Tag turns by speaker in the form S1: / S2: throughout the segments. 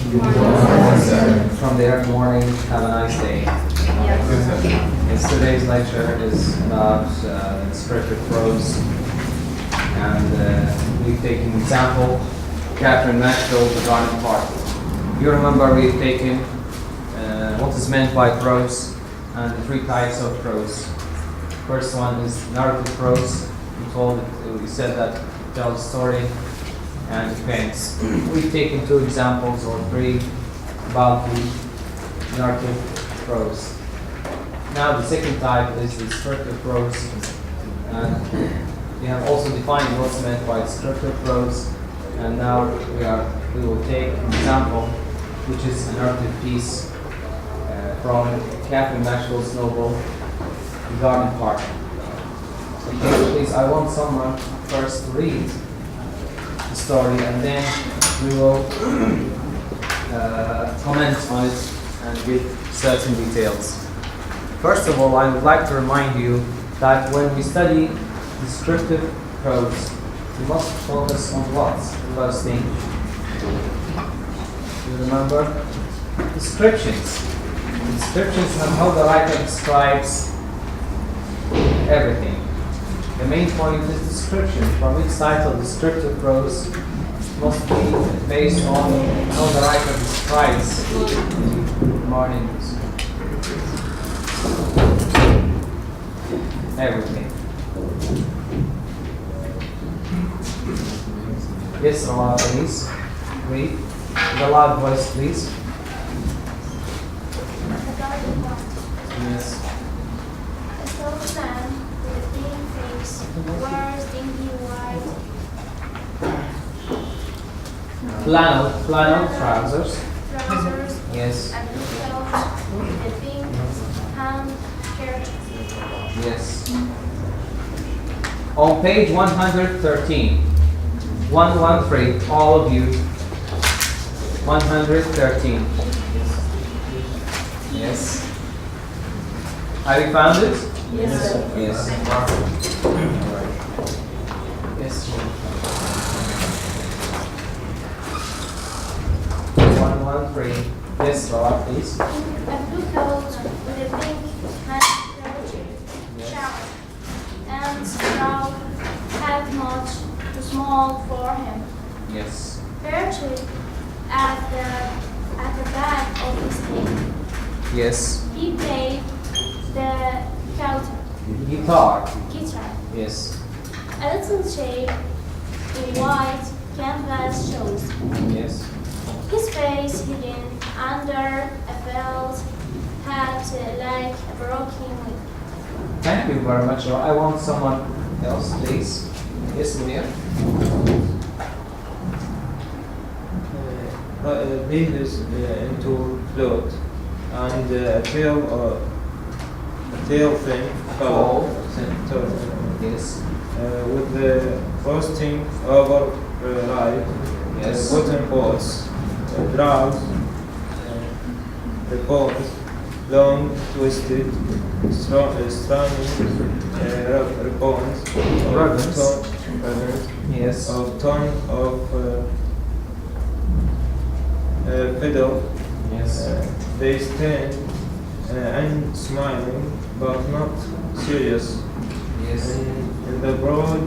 S1: From there, good morning. Have a nice day. Yes, today's lecture is about descriptive prose, and we've taken example Catherine Maxwell's regarding part. You remember we've taken what is meant by prose and the three types of prose. First one is narrative prose. We said that it tells a story and it paints. We've taken two examples or three about the narrative prose. Now the second type is the descriptive prose, and we have also defined what's meant by descriptive prose, and now we will take an example which is a narrative piece from Catherine Maxwell's novel The Garden Party. Okay, please, I want someone first to read the story, and then we will comment on it and give certain details. First of all, I would like to remind you that when we study descriptive prose, we must focus on what? The first thing. You remember? Descriptions. Descriptions and how the writer describes everything. The main point is description. From each title, descriptive prose must be based on how the writer describes everything. Yes, Rawat, please. Read. The loud voice, please. Yes.
S2: A tall man with a thin face wears dingy white
S1: Flannel trousers. Yes.
S2: and blue belt with a pink handkerchief.
S1: Yes. On page 113. 113, all of you. 113. Yes. Have you found it?
S2: Yes.
S1: Yes. Yes. 113. Yes, Rob, please.
S2: A blue coat with a pink handkerchief. Shower. And straw hat much too small for him.
S1: Yes.
S2: Perched at the back of his head.
S1: Yes.
S2: He played the
S1: Guitar.
S2: guitar.
S1: Yes.
S2: A little shape in white canvas shows
S1: Yes.
S2: his face hidden under a felt hat like a broken wing.
S1: Thank you very much. I want someone else, please. Yes, Amir.
S3: This is into float and a tail thing color
S1: Yes.
S3: with the frosting over right.
S1: Yes.
S3: Bottom boards, draws, the bones, long twisted, strong ribbons,
S1: Yes.
S3: of tone of fiddle.
S1: Yes.
S3: They stand and smiling, but not serious.
S1: Yes.
S3: In the broad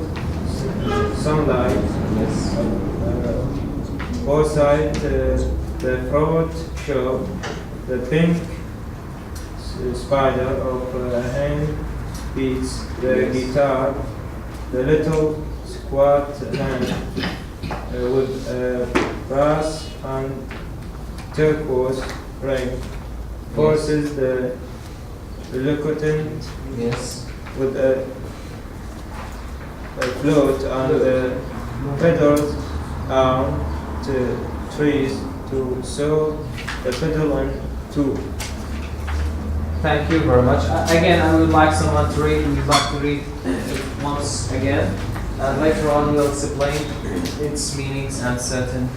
S3: sunlight,
S1: Yes.
S3: both sides, the throat show the pink spider of a hand beats the
S1: Yes.
S3: guitar, the little squat hand with a brass and turquoise ring forces the reluctant
S1: Yes.
S3: with a float and the pedals down to trees to sew the pedal in two.
S1: Thank you very much. Again, I would like someone to read. We'd like to read it once again. And later on, we'll explain its meanings and certain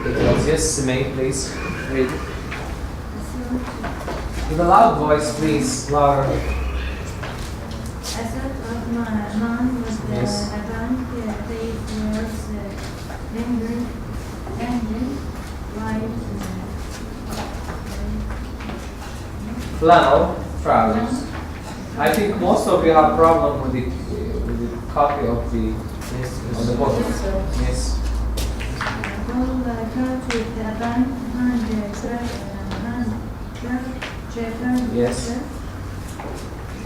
S1: details. Yes, May, please read. With a loud voice, please, louder.
S4: A sort of man with
S1: Yes.
S4: a bank face wears engine white
S1: flannel trousers. I think most of you have problem with the copy of the on the bottom. Yes.
S4: All coat with a band, hand jacket.
S1: Yes.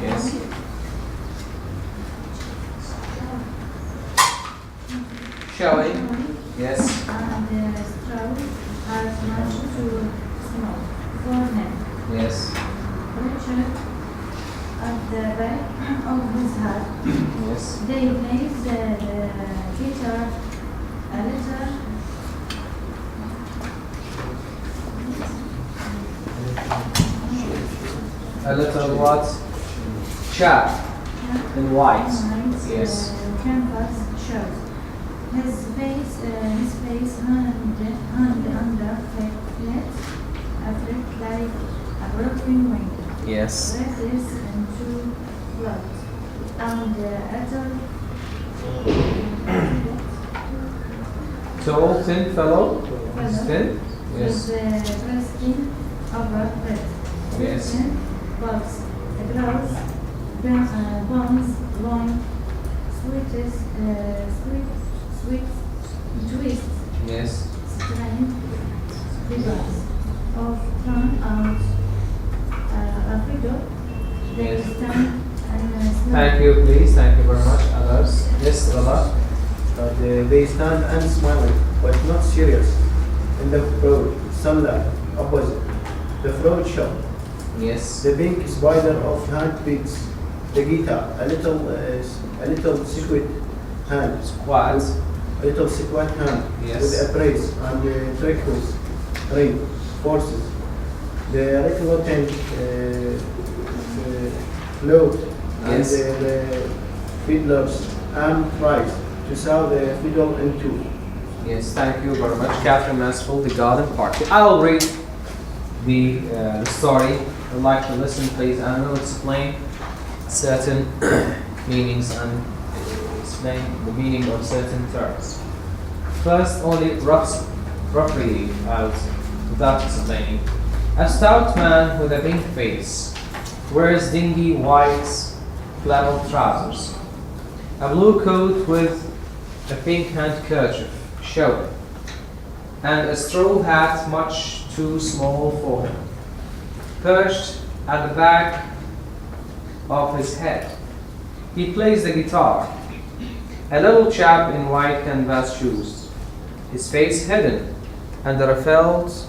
S1: Yes. Showing. Yes.
S4: And straw as much too small for him.
S1: Yes.
S4: Richard at the back of his hat.
S1: Yes.
S4: They played the guitar a little.
S1: A little what? Chap in white. Yes.
S4: Canvas shirt. His face hand under flat like a broken wing.
S1: Yes.
S4: Dresses into blood. And
S1: Tall, thin fellow. Thin. Yes.
S4: with resting over bread.
S1: Yes.
S4: Bugs, gloves, bones, long, sweet twists,
S1: Yes.
S4: strange figures of thrown out a figure. They
S1: Yes.
S4: stand and
S1: Thank you, please. Thank you very much. Others. Yes, Rala.
S5: They stand and smiling, but not serious. In the road, sunlight, opposite. The fruit shop,
S1: Yes.
S5: the pink spider of hand beats. The guitar, a little secret hand,
S1: What?
S5: a little secret hand
S1: Yes.
S5: with a brace and trickles, ring, forces. The little tent, float, and
S1: Yes.
S5: the fiddlers and tries to sell the fiddle in two.
S1: Yes, thank you very much, Catherine Mansfield, The Garden Party. I will read the story. I'd like to listen, please, and I will explain certain meanings and explain the meaning of certain terms. First, only roughly out without explaining. A stout man with a pink face wears dingy white flannel trousers, a blue coat with a pink handkerchief showing, and a straw hat much too small for him, perched at the back of his head. He plays the guitar. A little chap in white canvas shoes, his face hidden under a felt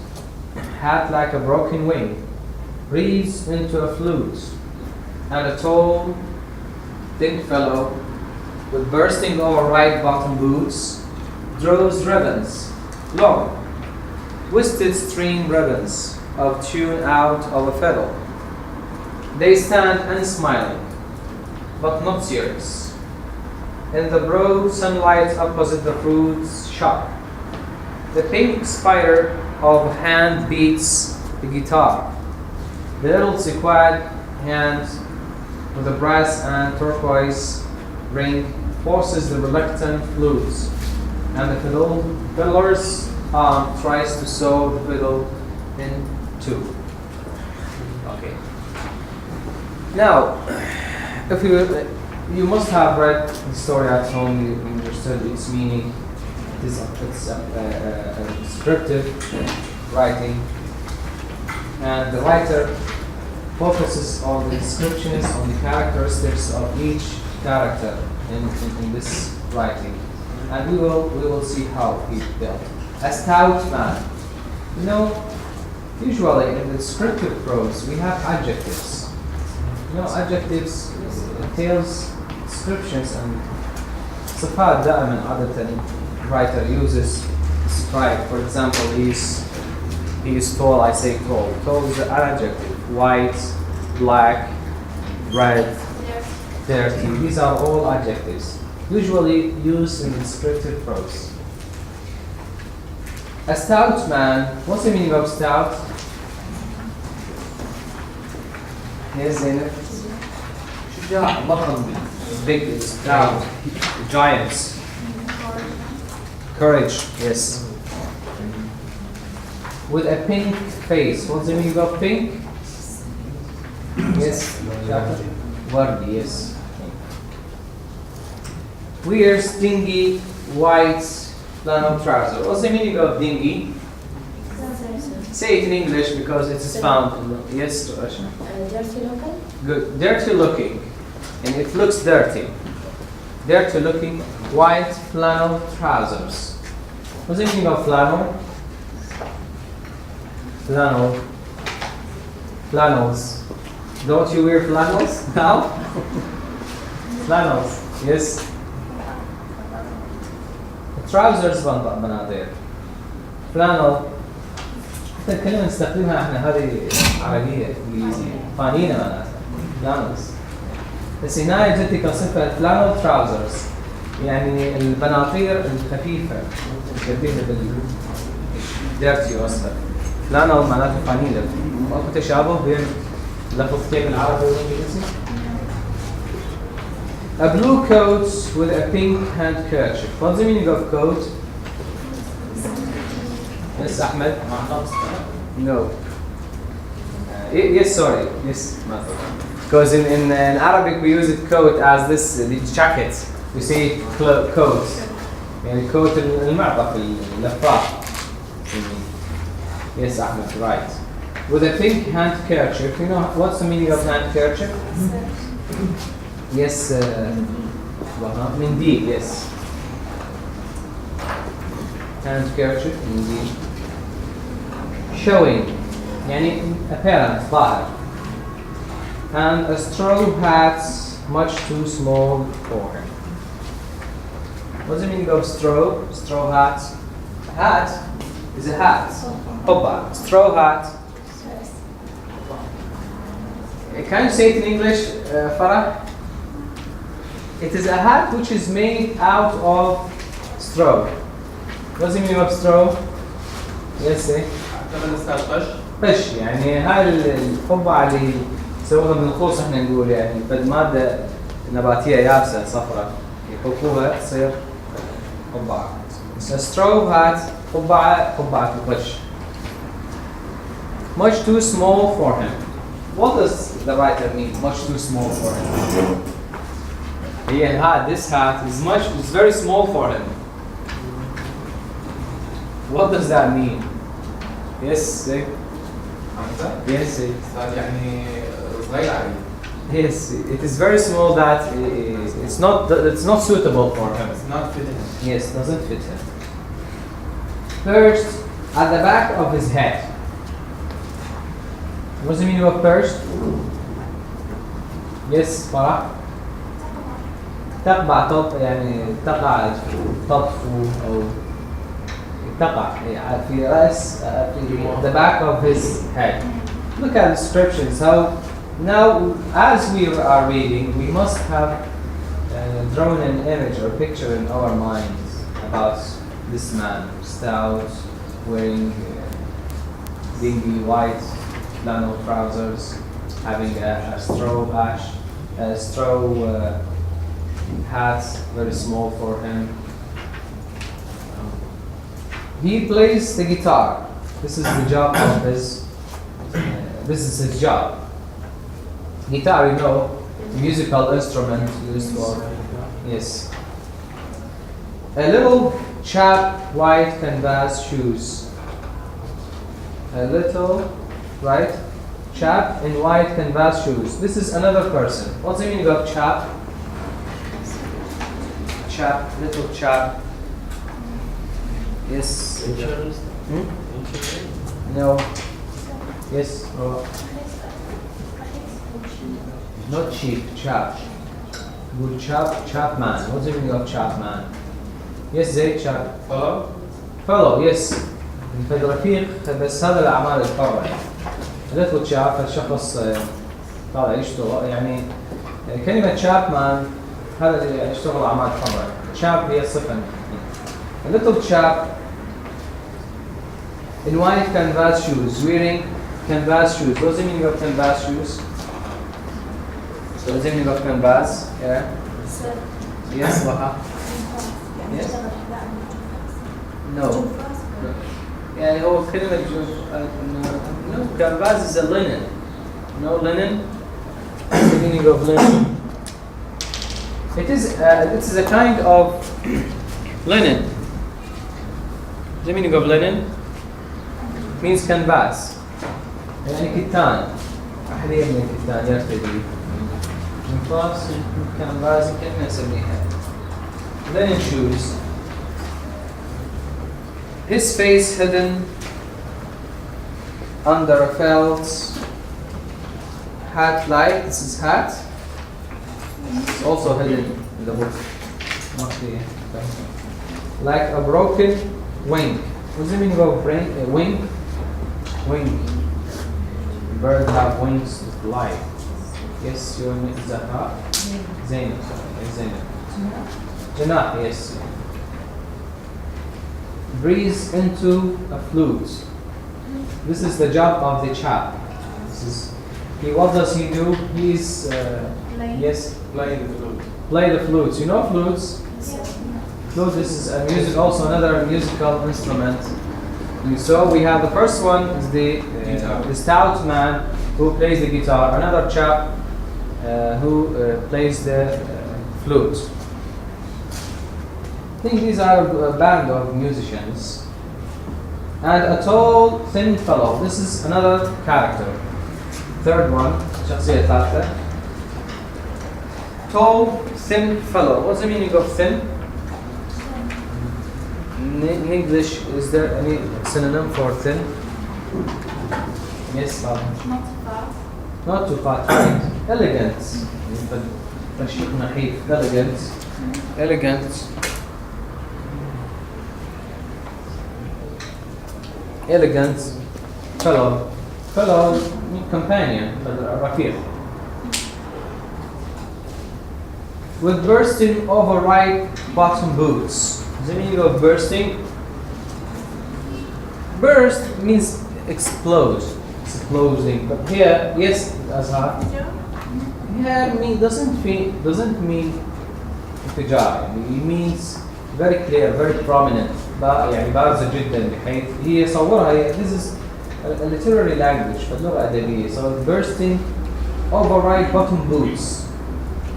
S1: hat like a broken wing, reads into a flute, and a tall, thin fellow with bursting over right bottom boots draws ribbons, long, twisted string ribbons of tune out of a fiddle. They stand unsmiling, but not serious. In the broad sunlight opposite the fruit shop, the pink spider of a hand beats the guitar. The little sequoia hand with a brass and turquoise ring forces the reluctant flutes, and the fiddler's arm tries to sew the fiddle in two. Okay. Now, if you must have read the story at home, you understood its meaning. It's a descriptive writing, and the writer focuses on the descriptions, on the characteristics of each character in this writing, and we will see how he built. A stout man. You know, usually in the descriptive prose we have adjectives. You know, adjectives entails descriptions and صفات دائما عادة writer uses describe. For example, he is tall. I say tall. Tall is an adjective. White, black, red, dirty. These are all adjectives, usually used in descriptive prose. A stout man. What's the meaning of stout? Yes, Zainab. شجاع, ضخم, big, stout, giants. Courage, yes. With a pink face. What's the meaning of pink? Yes. Chocolate. Wardi, yes. Wears dingy white flannel trouser. What's the meaning of dingy? Say it in English because it's found. Yes, Ashraf.
S4: Dirty looking.
S1: Good. Dirty looking. And it looks dirty. Dirty looking white flannel trousers. What's the meaning of flannel? Flannel. Flannels. Don't you wear flannels now? Flannels. Yes. Trousers بناطيل. flannel. حتى الكلمة نستخدمها احنا هذه عربية انجليزية. فانينة معناتها. flannels. بس هنا جتي كصفة flannel trousers. يعني البناطير الخفيفة. شبيهة بالديرتي وصفة. flannel معناته فانيلة. ماكو تشابه بين لفظتين العربي والانجليزي. A blue coat with a pink handkerchief. What's the meaning of coat? Yes, Ahmed? No. Yes, sorry. Yes, because in Arabic we use it coat as this the jacket. We say coat. يعني coat المعطف اللفاف. Yes, Ahmed, right. With a pink handkerchief. You know what's the meaning of handkerchief? Yes, منديل, yes. Handkerchief, منديل. Showing, يعني apparent, ظاهر. And a straw hat much too small for him. What's the meaning of straw? Straw hat. Hat is a hat. Hoppa. Straw hat. Can you say it in English, Farah? It is a hat which is made out of straw. What's the meaning of straw? Yes, say. قش يعني هاي القبعة اللي سووها من الخوص احنا نقول يعني مادة نباتية يابسة صفراء يحكوها تصير قبعة. So straw hat قبعة القش. Much too small for him. What does the writer mean? Much too small for him. This hat is very small for him. What does that mean? Yes, say. Yes, say. Yes, it is very small that it's not suitable for him.
S3: It's not fitting.
S1: Yes, doesn't fit him. Perched at the back of his head. What's the meaning of perched? Yes, Farah. تقبع يعني تقع تطفو أو تقع في رأس the back of his head. Look at the descriptions. So now, as we are reading, we must have drawn an image or picture in our minds about this man, stout, wearing dingy white flannel trousers, having a straw hat, very small for him. He plays the guitar. This is the job of his. This is his job. Guitar, you know, musical instrument used for. Yes. A little chap, white canvas shoes. A little, right? Chap in white canvas shoes. This is another person. What's the meaning of chap? Chap, little chap. Yes. No. Yes. Oh. Not cheap, chap. Good chap man. What's the meaning of chap man? Yes, Zayd, chap. Follow, yes. الرفيق بس هذا الأعمال الحرة. little chap الشخص طالع يشتغل يعني كلمة chap man هذا اللي يشتغل أعمال حرة. chap هي صفة. A little chap in white canvas shoes, wearing canvas shoes. What's the meaning of canvas shoes? What's the meaning of canvas? Yeah. Yes, Waha. Yes. No. Yeah, هو كلمة no, canvas is a linen. No linen. meaning of linen? It is a kind of linen. The meaning of linen means canvas. يعني كتان. أحذية من الكتان يرتدي. canvas canvas كلمة نسميها. Linen shoes. His face hidden under a felt hat like. This is hat. It's also hidden in the book. Like a broken wing. What's the meaning of wing? Wing. Birds have wings to fly. Yes, your name is Zahra. Zainab. Zainab. Janah, yes. Breathe into a flute. This is the job of the chap. What does he do? He's yes,
S3: Play the flute.
S1: play the flutes. You know flutes? Flute. This is a music, also another musical instrument. So we have the first one is the stout man who plays the guitar. Another chap who plays the flute. I think these are a band of musicians. And a tall, thin fellow. This is another character. Third one, شخصية ثالثة. Tall, thin fellow. What's the meaning of thin? In English, is there any synonym for thin? Yes,
S4: Not far.
S1: not too fat, right? Elegant. Elegant. Elegant. Elegant fellow. Fellow companion, Rafir. With bursting overripe bottom boots. The meaning of bursting? Burst means explode, exploding. But here, yes, Azhar. Here doesn't mean انفجار. It means very clear, very prominent. يعني بارزة جدا بحيث هي صورها. This is a literary language, فاللغة أدبية. So bursting overripe bottom boots.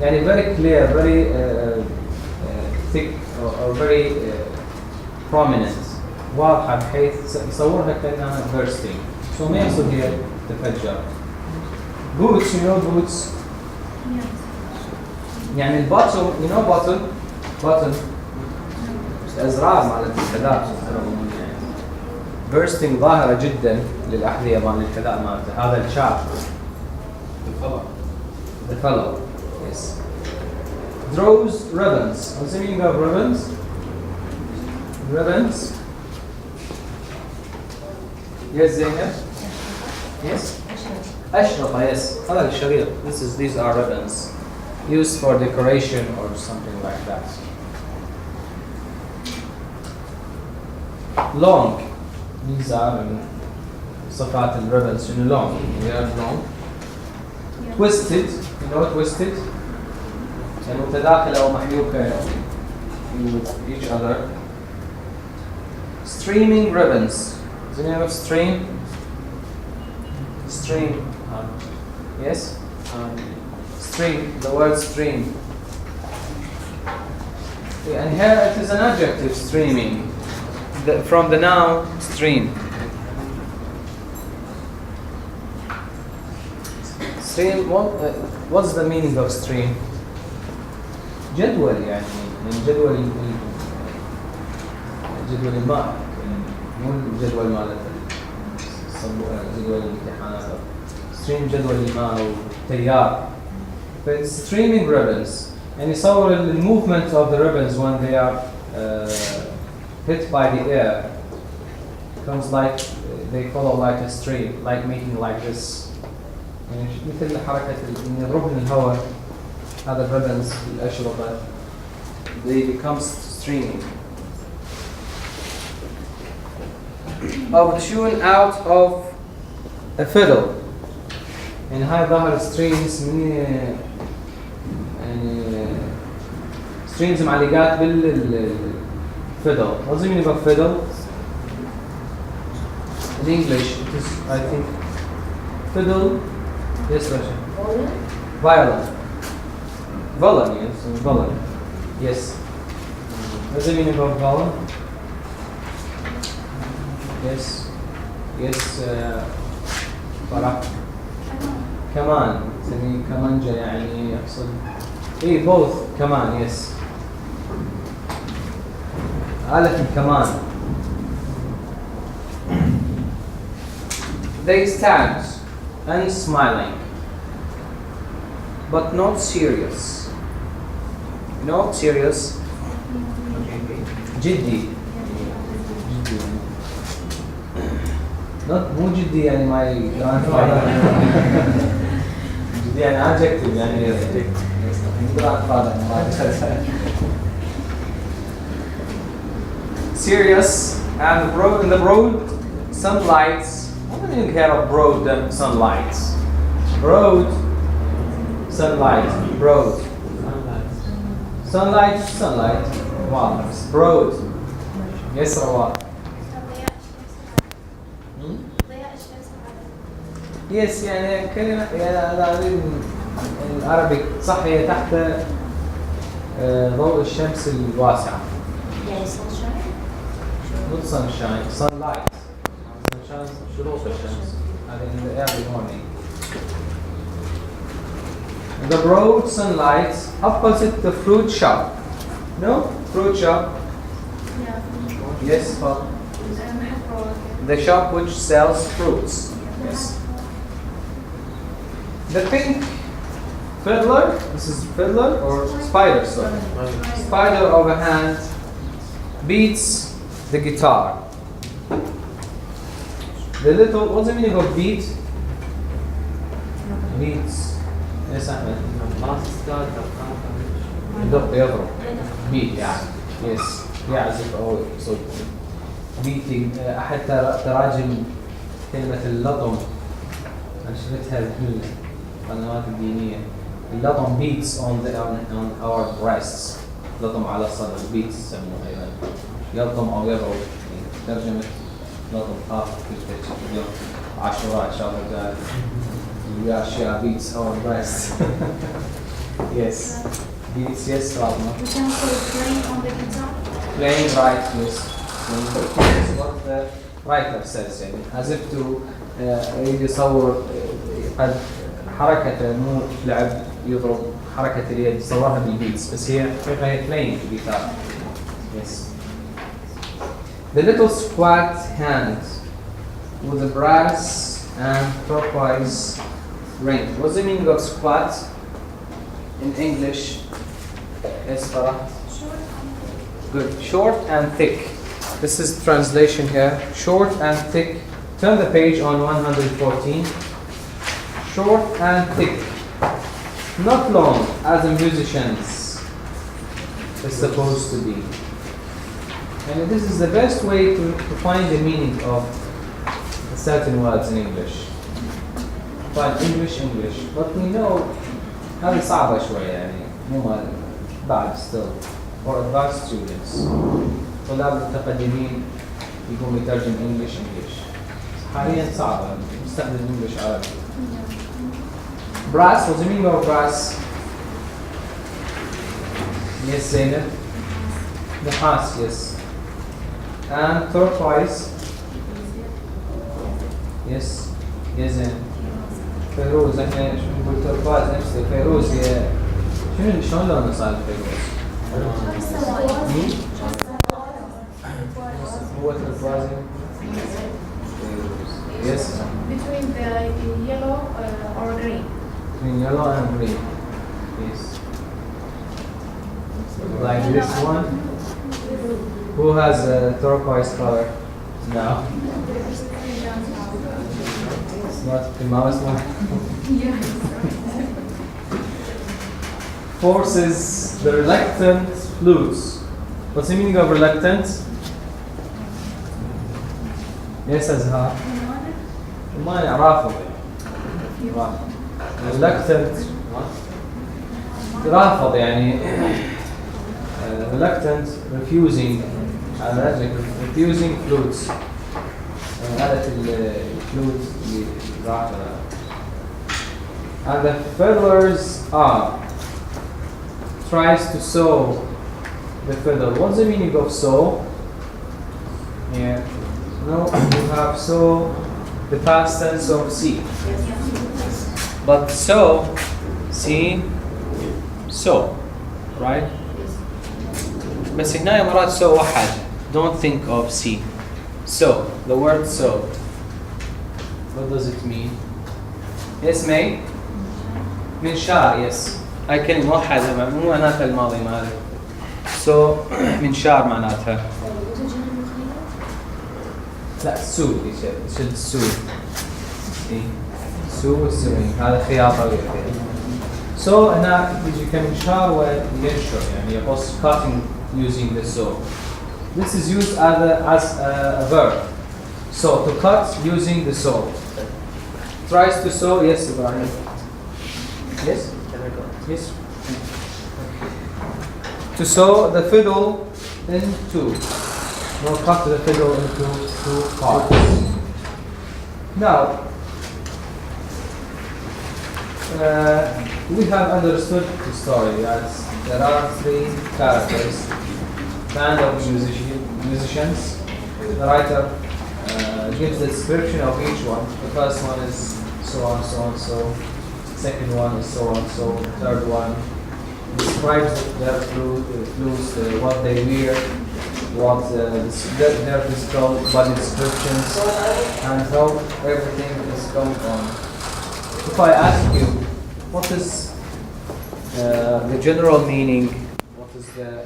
S1: يعني very clear, very thick or very prominent. واضحة بحيث يصورها كأنها bursting. So ما يقصد هي تفجر. Boots, you know boots. يعني الباتل, you know bottom. الأزرار مالت الحذاء. bursting ظاهرة جدا للأحذية مال الحذاء مالته. هذا الشاب. The fellow. Yes. Draws ribbons. What's the meaning of ribbons? Ribbons. Yes, Zainab? Yes? أشرف, yes. هذا الشريط. These are ribbons. Used for decoration or something like that. Long. These are صفات ribbons. You know, long. They are long. Twisted. You know twisted? يعني متداخلة أو محيوكة with each other. Streaming ribbons. Is the name of stream? Stream. Yes? Stream. The word stream. And here it is an adjective, streaming. From the noun, stream. Stream, what's the meaning of stream? جدول يعني جدول الماء مو الجدول مال جدول الامتحانات. stream جدول الماء والتيار. But streaming ribbons and يصور the movement of the ribbons when they are hit by the air. Comes like they follow like a stream, like making like this. يعني مثل حركة إن الربن الهواء هذا الربنز الأشرطة they become streaming. Obtune out of a fiddle. يعني هاي ظهر streams من يعني streams معلقات بالfiddle. What's the meaning of fiddle? In English, it is I think fiddle. Yes, Rasha. Violent. Villain, yes. Villain. Yes. What's the meaning of villain? Yes. Yes. فرح. كمان. تسميه كمانجة يعني يقصد. إيه both كمان yes. آلة كمان. They stand and smiling, but not serious. Not serious. جدي. Not مو جدي يعني my grandfather. جدي يعني adjective يعني grandfather. Serious and broad in the broad sunlight. What do you mean here of broad sunlight? Broad sunlight. Broad. Sunlight. Wow. Broad. Yes or what? Yes يعني كلمة يعني العربي صح هي تحت ضوء الشمس الواسعة.
S2: يعني sunshine.
S1: Not sunshine, sunlight. Sunshine شروق الشمس. In the early morning. The broad sunlight opposite the fruit shop. No? Fruit shop?
S4: Yeah.
S1: Yes, but the shop which sells fruits. Yes. The pink fiddler, this is fiddler or spider, sorry. Spider of a hand beats the guitar. The little, what's the meaning of beat? Beats. Yes, Ahmed. يضرب. Beat, yeah. Yes. يعزف أو صوت. Beating. أحد تراجم كلمة اللطم. أنشرتها القنوات الدينية. اللطم beats on our breasts. لطم على الصدر. Beats يسموه أيضا. يلطم أو يضرب. ترجمة لطم خافت كل اليوم. عاشوراء إن شاء الله قال. Yashia beats our breasts. Yes. Beats, yes, Ratma.
S4: We can say playing on the guitar.
S1: Playing right, yes. This is what the writer says, يعني. As if to يصور قد حركة مو لعب يضرب حركة اليد يصورها بالبيتس بس هي playing the guitar. Yes. The little squat hand with the brass and turquoise ring. What's the meaning of squat in English? Yes, Farah. Good. Short and thick. This is translation here. Short and thick. Turn the page on 114. Short and thick. Not long, as a musician's is supposed to be. And this is the best way to find the meaning of certain words in English. Find English. But we know هذه صعبة شوية يعني مو بعد still. For advanced students. طلاب متقدمين يقوم يترجم English. حاليا صعبة نستخدم English عربي. Brass, what's the meaning of brass? Yes, Zainab. نحاس, yes. And turquoise. Yes. Yes, Zainab. فيروز, احنا نقول turquoise نفسه. فيروز هي شلون لونه صار الفيروز؟ هو turquoise. Yes.
S4: Between the yellow or green.
S1: Between yellow and green. Yes. Like this one. Who has a turquoise color now? It's not the mouse one. Forces the reluctant flutes. What's the meaning of reluctant? Yes, Azhar. المانع رافض. reluctant رافض يعني reluctant refusing refusing flutes آلة الفلوت اللي رافضة. And the fiddlers are tries to sew the fiddle. What's the meaning of sew? Yeah. No, you have sew, the past tense of see. But sew, see, sew, right? بس هنا مرات sew واحد. Don't think of see. Sew, the word sew. What does it mean? Yes, May? منشار, yes. هاي كلمة موحدة مو معناتها الماضي مالك. So منشار معناتها. لا سود يشد سود. سو sewing هذا خياطة ويا. So هنا يجي كمنشار وينشر يعني يقص cutting using the saw. This is used as a verb. So to cut using the saw. Tries to sew, yes, Ibrahim. Yes? Yes. To sew the fiddle in two. No, cut the fiddle into two parts. Now, we have understood the story as there are three characters, band of musicians. The writer gives the description of each one. The first one is so on, so on, so. Second one is so on, so. Third one describes their clothes, what they wear, what their physical body descriptions, and how everything is going on. If I ask you, what is the general meaning? What is the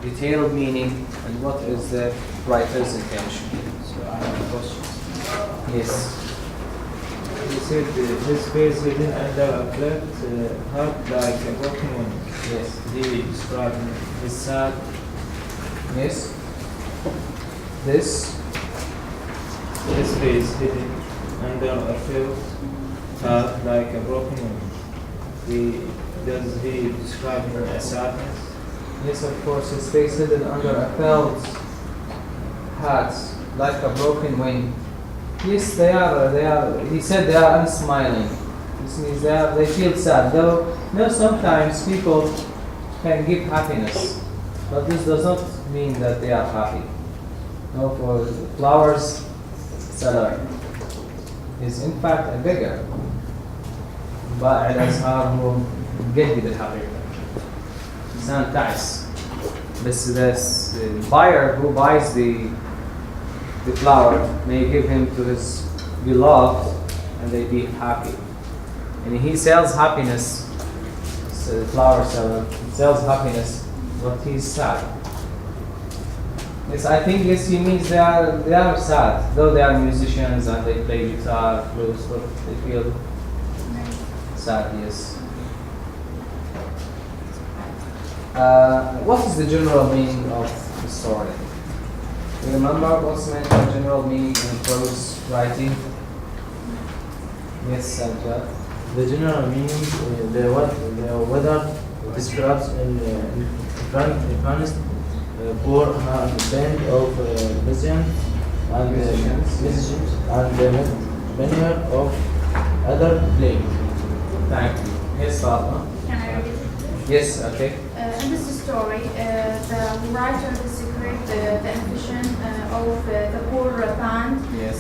S1: detailed meaning? And what is the writer's intention?
S3: So I have a question.
S1: Yes.
S3: He said his face hidden under a cleft hard like a broken one.
S1: Yes.
S3: He described his sad.
S1: Yes. This.
S3: His face hidden under a felt hard like a broken one. Does he describe him as sadness?
S1: Yes, of course. His face hidden under a felt hat like a broken wing. Yes, they are. He said they are unsmiling. This means they feel sad. Though, sometimes people can give happiness, but this does not mean that they are happy. No, for flowers seller is in fact a beggar. بائع الأزهار هو مجدد الحقيقة. إنسان تعس. بس the buyer who buys the flower may give him to his beloved and they be happy. And he sells happiness, the flower seller sells happiness, but he's sad. Yes, I think yes, he means they are sad, though they are musicians and they play guitar, flute, but they feel sad, yes. What is the general meaning of the story? You remember what's meant by general meaning in prose writing? Yes, Sandra.
S5: The general meaning, the weather describes in honest poor band of musicians and many of other playing.
S1: Thank you. Yes, Fatma.
S4: Can I read it?
S1: Yes, okay.
S4: In this story, the writer described the ambition of the poor band
S1: Yes.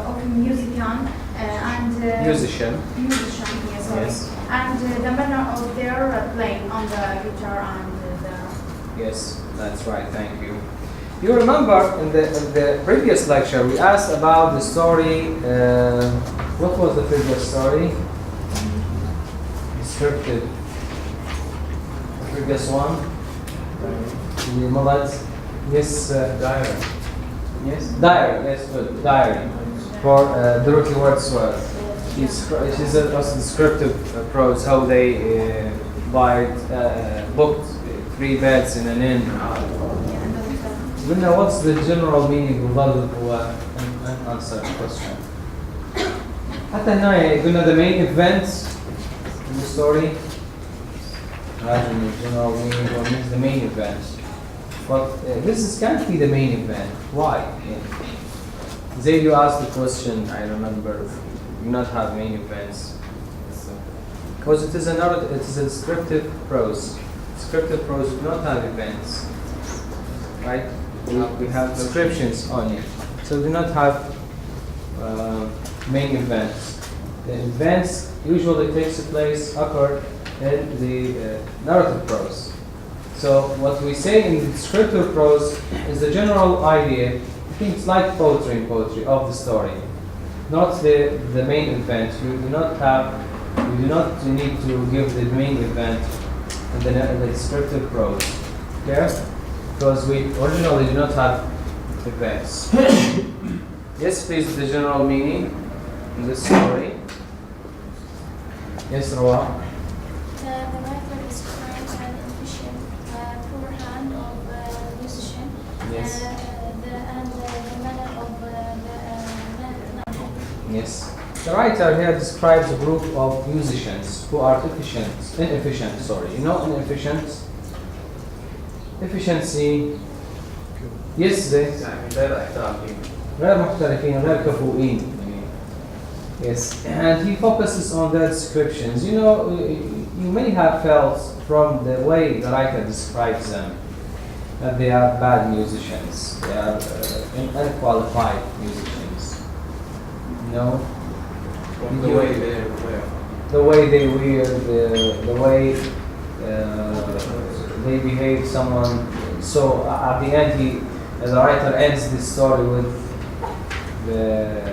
S4: of musician and
S1: Musician.
S4: yes, sorry.
S1: Yes.
S4: And the manner of their playing on the guitar and the
S1: Yes, that's right. Thank you. You remember in the previous lecture we asked about the story. What was the previous story? Descriptive. The previous one. The Malad. Yes.
S3: Diary.
S1: Yes. Diary. Yes. Good. Diary. For Dorothy Wordsworth. She's also descriptive prose. How they booked 3 beds in an inn. قلنا what's the general meaning وظل هو answer the question. حتى هنا قلنا the main event in the story. Imagine the general meaning or means the main event. But can't be the main event. Why? Zay, you asked the question, I remember. do not have main events. Because it is a descriptive prose. Descriptive prose do not have events, right? We have descriptions only, so we do not have main events. The events usually occur in the narrative prose. So what we say in the descriptive prose is the general idea. I think it's like poetry of the story, not the main event. You do not need to give the main event in the descriptive prose. Okay? Because we originally do not have events. Yes, please, the general meaning in this story. Yes, Rawa.
S2: The writer describes an efficient, poor hand of musician.
S1: Yes.
S2: The manner of the
S1: Yes. The writer here describes a group of musicians who are inefficient. You know inefficient? Efficiency. Yes, غير محترفين غير كفؤين. Yes, and he focuses on their descriptions. You know, you may have felt from the way the writer describes them that they are bad musicians. They are unqualified musicians. You know,
S3: From the way they wear.
S1: the way they wear, the way they behave. Someone. So at the end, the writer ends this story with the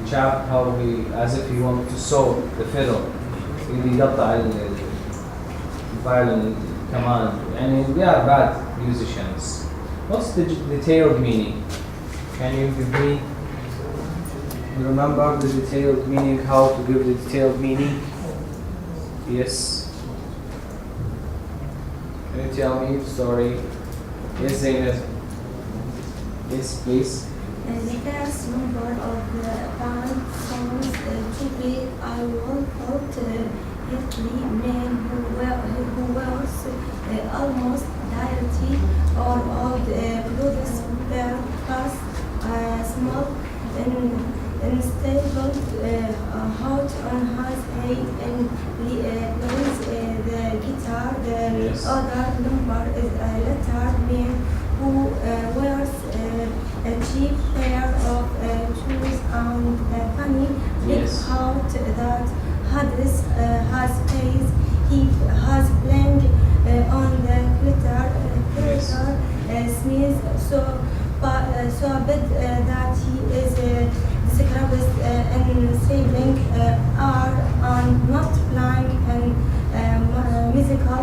S1: chap how he, as if he wanted to sew the fiddle. He يقطع violin كمان. And they are bad musicians. What's the detailed meaning? Can you give me? You remember the detailed meaning? How to give the detailed meaning? Yes. Can you tell me the story? Yes, Zainab. Yes, please.
S6: The first number of the band songs to be I will quote Italy man who wears almost dirty or old clothes their first small unstable hot on his head and plays the guitar. The
S1: Yes.
S6: other number is a letter man who wears a cheap pair of shoes and a funny big
S1: Yes.
S6: hat that has face. He has playing on the glitter sneeze so bad that he is described in sailing are and not playing and musical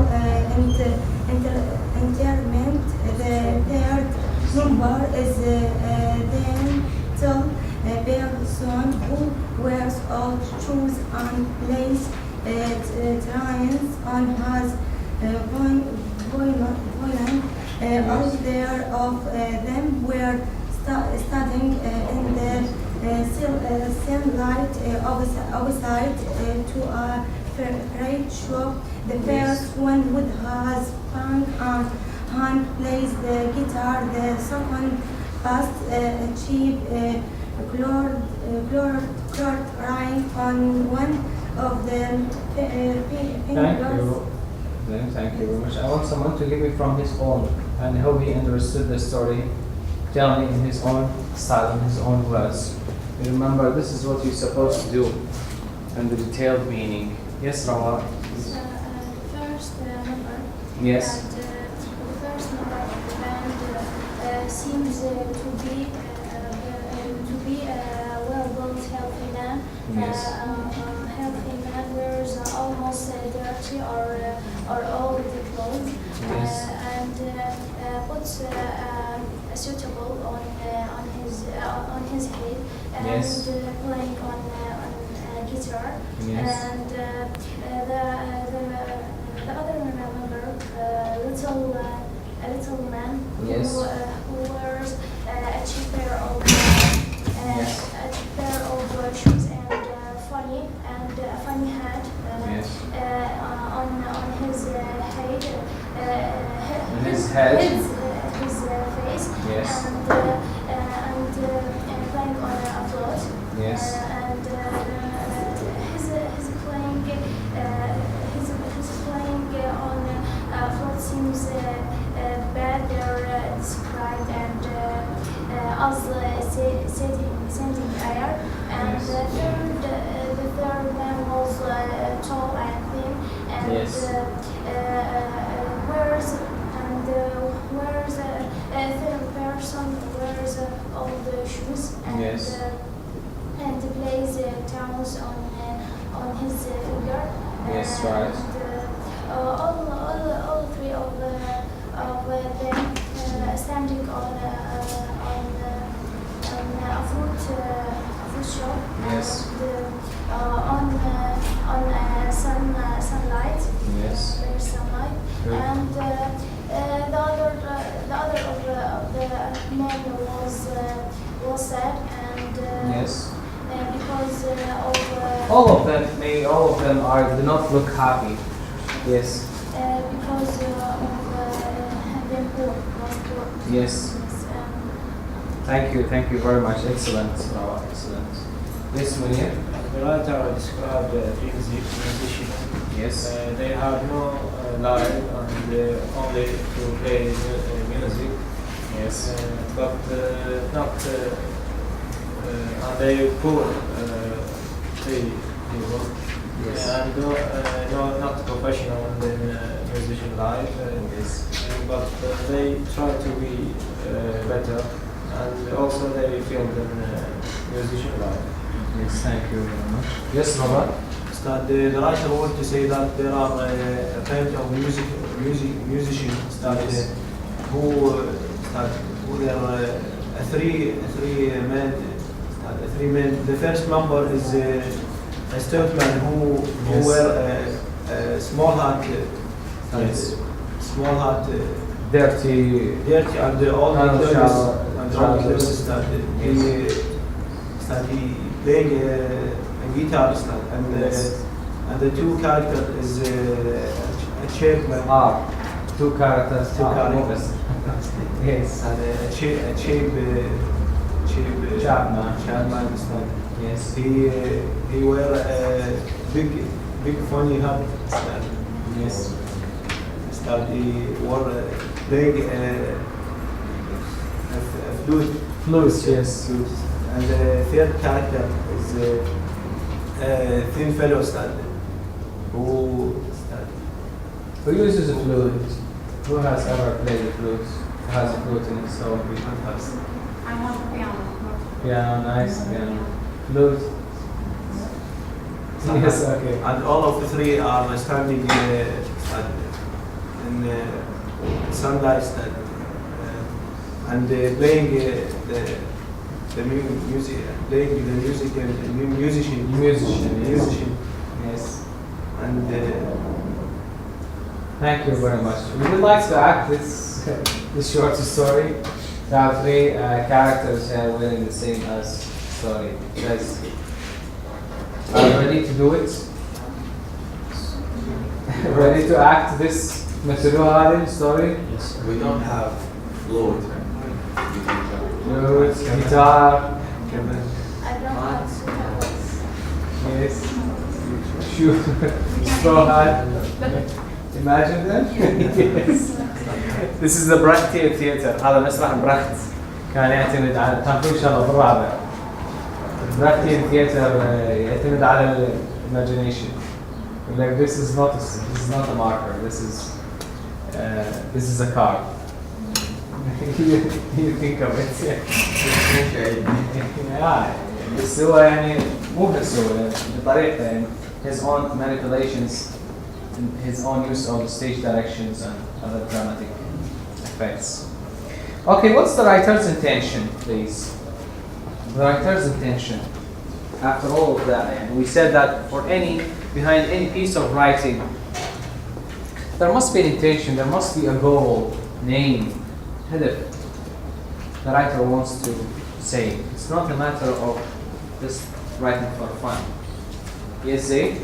S6: interment. The third number is then tell person who wears old shoes and plays trains on his violin. All there of them were studying in the sunlight outside to a freight shop. The first one would has fun and hand plays the guitar. The second passed a cheap colored ring on one of the fingers.
S1: Thank you very much. I want someone to give me from his own and how he understood the story. Tell me in his own style, in his own words. You remember, this is what you're supposed to do and the detailed meaning. Yes, Rawa.
S2: first number.
S1: Yes.
S2: And the first number of the band seems to be a well-built, healthy man.
S1: Yes.
S2: Healthy man wears almost dirty or old clothes.
S1: Yes.
S2: And puts suitable on his head and
S1: Yes.
S2: playing on guitar.
S1: Yes.
S2: And the other member, a little man
S1: Yes.
S2: who wears a cheap pair of
S1: Yes.
S2: shoes and a funny hat
S1: Yes.
S2: on his head.
S1: On his head.
S2: His face.
S1: Yes.
S2: And playing on a float.
S1: Yes.
S2: sending air, and
S1: Yes.
S2: the third man was tall and thin, and
S1: Yes.
S2: wears a thin person wears all the shoes, and
S1: Yes.
S2: and plays tunes on his finger.
S1: Yes,
S2: And,
S1: right.
S2: all three of them standing on a fruit shop.
S1: Yes.
S2: And on sunlight.
S1: Yes.
S2: There's sunlight.
S1: Good.
S2: And the other of the men was sad, and
S1: Yes.
S2: because of
S1: All of them do not look happy. Yes.
S2: because of them poor, was poor.
S1: Yes.
S2: Yes,
S1: Thank you very much. Excellent. Excellent. Yes, Munir.
S3: The writer described three musicians.
S1: Yes.
S3: They have no life and only to play music.
S1: Yes.
S3: But not and they poor people.
S1: Yes.
S3: And not professional in musician life.
S1: Yes.
S3: But they try to be better, and also they feel in musician life.
S1: Yes. Thank you very much. Yes, Robert.
S5: The writer want to say that there are a kind of musicians that
S1: Yes.
S5: who there are three men. Three men. The first member is a stuntman who
S1: Yes.
S5: wear a small hat.
S1: Yes.
S5: Small hat.
S1: Dirty.
S5: Dirty and all the
S1: Kind of
S5: clothes
S1: shower-
S5: and all the
S1: trousers.
S5: clothes that he playing a guitar and
S1: Yes.
S5: and the two character is a chairman
S1: Two characters.
S5: Two characters.
S1: Yes.
S5: and a chairman is like
S1: Yes.
S5: he wear a big funny hat
S1: Yes.
S5: that he wore playing a flute.
S1: Flutes. Yes.
S5: And the third character is a thin fellow who
S1: Who uses a flute? Who has ever played the flute? Who has a flute in his home?
S4: I want piano.
S1: Piano, nice piano. Flute. Yes, okay.
S5: and all of the three are standing in sunlight and playing the music, playing the music and musician.
S1: Yes.
S5: And
S1: Thank you very much. We would like to act this short story. There are three characters here wearing the same as story. Guys, are you ready to do it? Ready to act this مثلوها story?
S7: Yes, we don't have flute.
S1: Flute, guitar,
S2: I don't have voice.
S1: yes, shoe, straw hat. Imagine that. Yes. This is the Brechtian theater. هذا مسرح برخت كان يعتمد على تعرفون إن شاء الله بالرابع. Brechtian theater يعتمد على imagination. Like this is not a marker. This is a car. You think of it. بس هو يعني مو بس هو بطريقة يعني his own manipulations, his own use of stage directions and other dramatic effects. Okay, what's the writer's intention, please? The writer's intention. After all of that, and we said that behind any piece of writing, there must be an intention, there must be a goal, name, هدف. The writer wants to say. It's not a matter of just writing for fun. Yes, Zaid?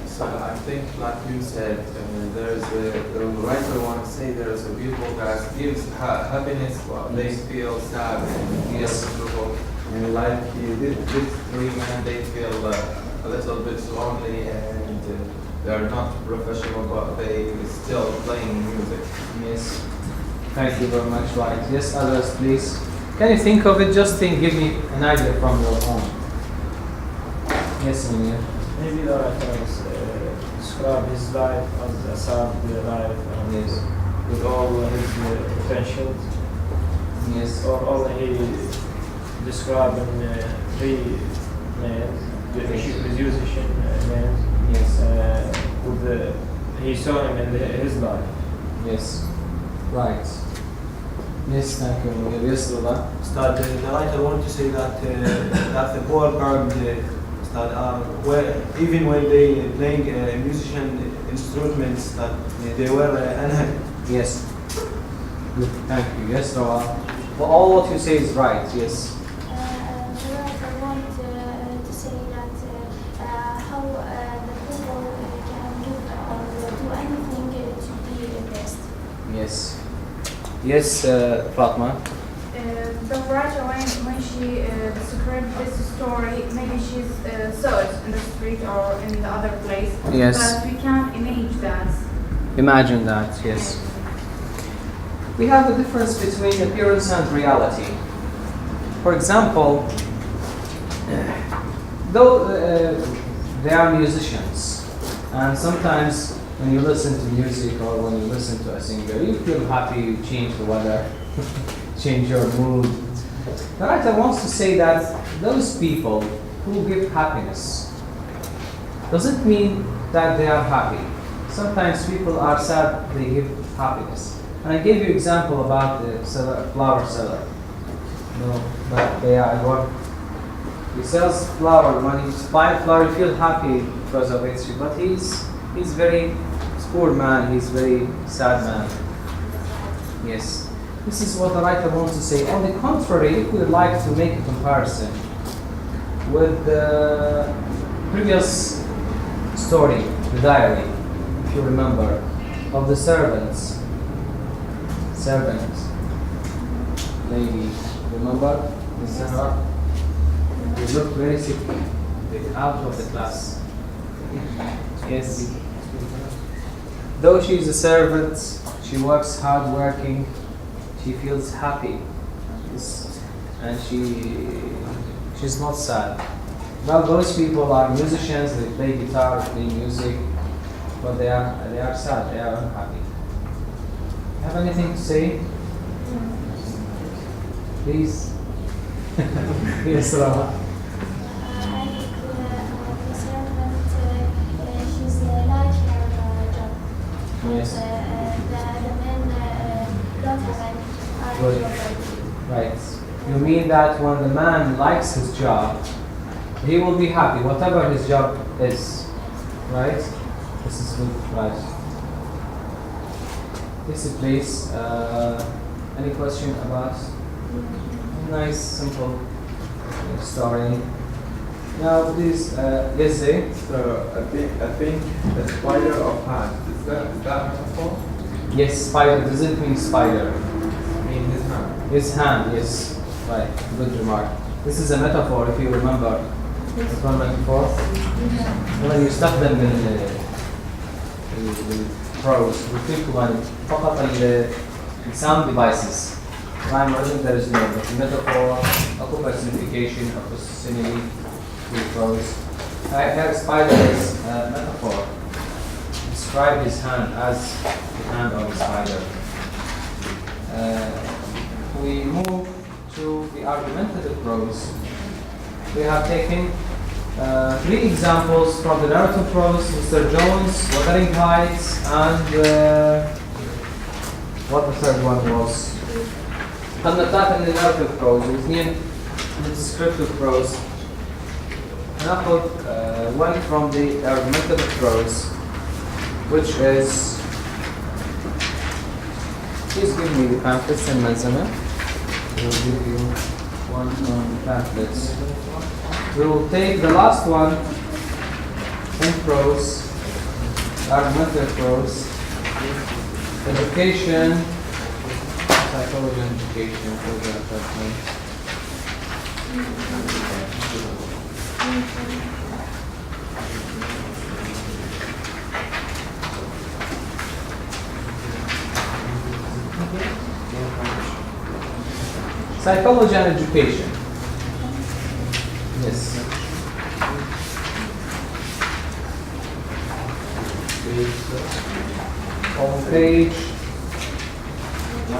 S7: So I think, like you said, the writer wants to say there is a people that gives happiness, they feel sad, and
S1: Yes.
S7: miserable. And like these three men, they feel a little bit lonely, and they're not professional, but they still playing music.
S1: Yes. Thank you very much, right. Yes, others, please. Can you think of it? Just think, give me an idea from your own. Yes, Amir.
S3: Maybe the writer describe his life as a sad life and
S1: Yes.
S3: with all his potentials.
S1: Yes.
S3: Or only he described in three men, the musician men.
S1: Yes.
S3: With he saw him in his life.
S1: Yes. Right. Yes, thank you, Amir. Yes, Lola.
S5: Ustad, the writer wanted to say that that the poor bird Ustad, are even when they playing musician instruments that they were unhappy.
S1: Yes. Good. Thank you. Yes, Lola. Well, all what you say is right. Yes.
S2: The writer wanted to say that how the people can give or do anything to be the best.
S1: Yes. Yes, Fatma.
S4: The writer, when she described this story, maybe she's saw it in the street or in the other place.
S1: Yes.
S4: But we can't imagine that.
S1: Imagine that. Yes. We have a difference between appearance and reality. For example, though they are musicians, and sometimes when you listen to music or when you listen to a singer, you feel happy, you change the weather, change your mood. The writer wants to say that those people who give happiness doesn't mean that they are happy. Sometimes people are sad, they give happiness. And I gave you example about the flower seller. No, but they are what he sells flower. When you buy flower, you feel happy because of it. But he's very poor man. He's very sad man. Yes, this is what the writer wants to say. On the contrary, if we would like to make a comparison with the previous story, the diary, if you remember, of the servant lady, remember? Sarah? They look very sick, out of the class. Yes. Though she is a servant, she works hard working, she feels happy. And she's not sad. Well, those people are musicians, they play guitar, play music, but they are sad, they are unhappy. Have anything to say? Please. Yes, Rama.
S2: I think the servant, she's like her job.
S1: Yes.
S2: The men don't have any
S1: Good.
S2: job.
S1: Right. You mean that when the man likes his job, he will be happy, whatever his job is. Right? This is good. Right. This is please. Any question about? Nice, simple story. Now, please, yes, say.
S7: So I think the spider of hand, is that metaphor?
S1: Yes, spider doesn't mean spider.
S7: I mean his hand.
S1: His hand, yes. Right, good remark. This is a metaphor, if you remember. It's one metaphor. When you استخدم البروز وتكتب فقط sound devices. Rhyme writing, there is no, but the metaphor, a personification of a simile to prose. I have spider's metaphor. Describe his hand as the hand of a spider. We move to the argumentative prose. We have taken 3 examples from the narrative prose: Mr. Jones, Wuthering Heights, and what the third one was. خلنا 3 من الناراتيف بروز و2 من الديسكريبتيف بروز. ناخذ one from the argumentative prose, which is, please give me the pamphlets and Malzama. We will give you one on the pamphlets. We will take the last one in prose, argumentative prose, education, psychology and education, program assessment. Psychology and education. Yes. On page 19.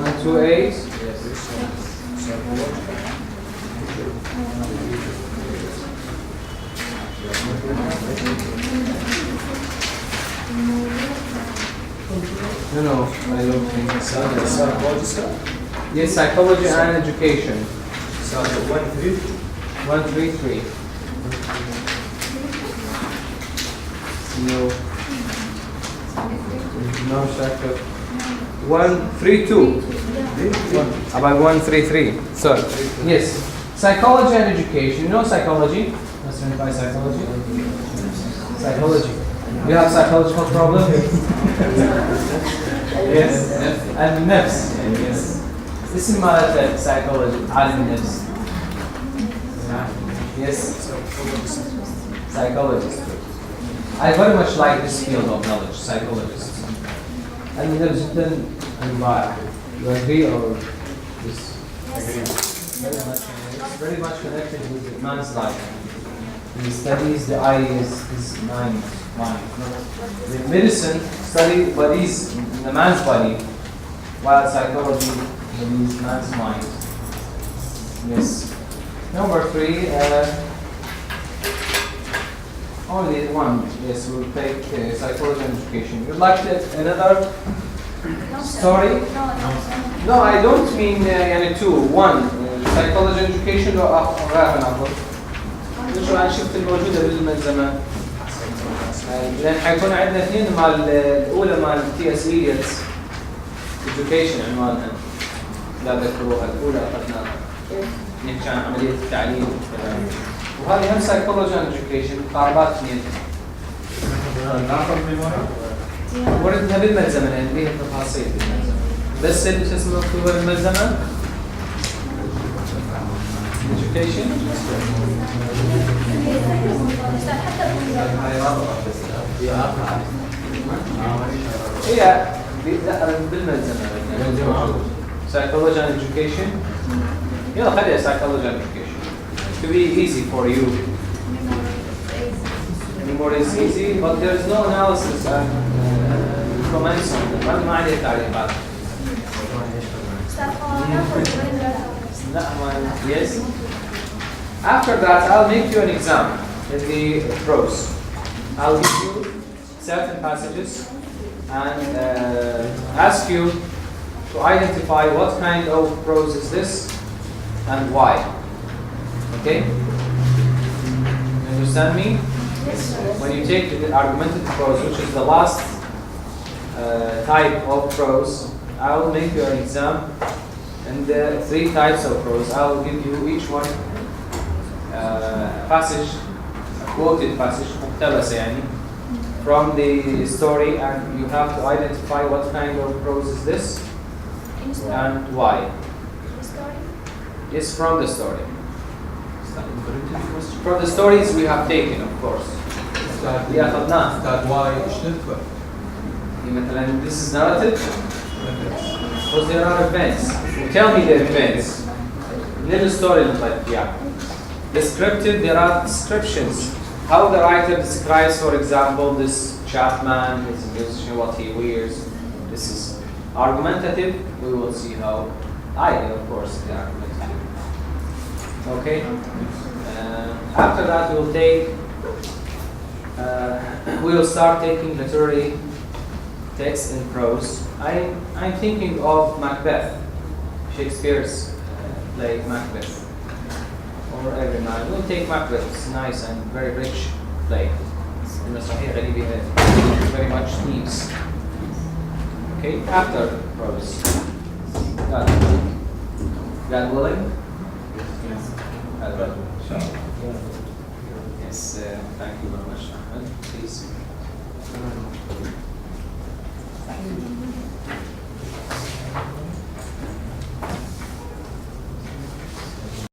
S1: 128. No, I don't think so. Yes, psychology and education. 133. No, Shaka. 132. About 133. Sorry. Yes. Psychology and education. You know psychology? What's meant by psychology? Psychology. You have psychological problem? Yes. And nafs. Yes. اسم مالته psychology. عالم النفس. Yes. Psychologist. I very much like this field of knowledge, psychologist. And جدا انواع. You agree or this? Very much connected with man's life. He studies the eyes, his mind. The medicine study bodies in the man's body, while psychology studies man's mind. Yes. Number 3. Only one. Yes, we'll take psychology and education. You'd like another story? No, I don't mean يعني two. One. Psychology and education غير ناخذ. شو عن شفت الموجودة بالملزمة؟ لأن حيكون عندنا اثنين مع الأولى مع الTSE education عنوانها. لا ذكروها الأولى أخذناها. نحكي عن عملية التعليم. وهذه هم psychology and education مقاربات اثنين. وردنا بالملزمة لأن فيها تفاصيل بالملزمة. بس اللي شو اسمه مكتوبة بالملزمة؟ education. هي بالملزمة. psychology and education. يلا خليها psychology and education. To be easy for you. Anymore is easy, but there is no analysis and comments on them. ما عليه تعليقات. Yes. After that, I'll make you an exam in the prose. I'll give you certain passages and ask you to identify what kind of prose is this and why. Okay? You understand me?
S2: Yes, sir.
S1: When you take the argumentative prose, which is the last type of prose, I will make you an exam and the 3 types of prose. I will give you each one passage, a quoted passage, مقتبسة يعني, from the story, and you have to identify what kind of prose is this and why. Yes, from the story. From the stories we have taken, of course. Yeah,
S7: That why إيش ندفع؟
S1: مثلا this is narrative. Because there are events. Tell me the events. Little story like yeah. Descriptive, there are descriptions. How the writer describes, for example, this chapman, his musician, what he wears. This is argumentative. We will see how of course, the argumentative. Okay. After that, we'll take. We will start taking literary text in prose. I'm thinking of Macbeth, Shakespeare's play Macbeth. Or every night. We'll take Macbeth. It's nice and very rich play. Very much themes. Okay, after prose. God willing? Yes. Yes, thank you very much, Ahmed. Please.